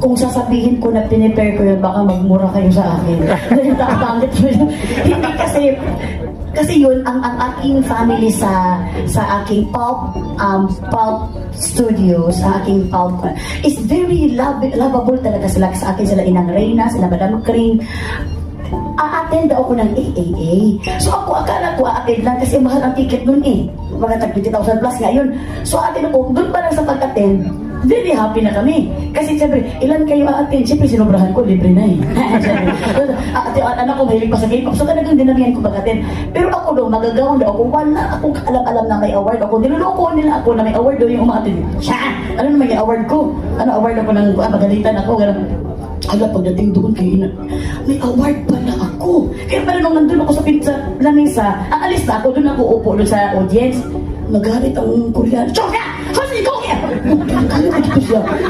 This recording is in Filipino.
Kung sasabihin ko na pinipare ko yun, baka magmura kayo sa akin. Dahil nakapangit mo yun. Hindi kasi yun, ang aking family sa aking pulp studio, sa aking pulp, is very lovable talaga sila sa akin. Sila Inang Reyna, sila Madam Kring. A-attend ako ng AAA. So ako, akala ko a-attend lang kasi mahal ang ticket nun eh. Mga tag 20,000 plus ngayon. So attend ako, doon pa lang sa pag-attend, very happy na kami. Kasi siyempre, ilan kayo a-attend? Siyempre, sinubrahan ko, libre na eh. Anak ko, mahilig pa sa K-pop. So talagang dinamihan ko mag-attend. Pero ako daw, magagawin daw ako, wala akong alam na may award ako. Niloloko nila ako na may award daw yung uma-attend. Siya! Ano naman yung award ko? Ano award ako ng magalitan ako? Gano'n. Hala, pagdating doon kayo na, may award pala ako. Kaya pala nung nandun ako sa lamesa, aalis na ako, doon ako upo doon sa audience. Magalit ang Koreano. Choka! How's it going?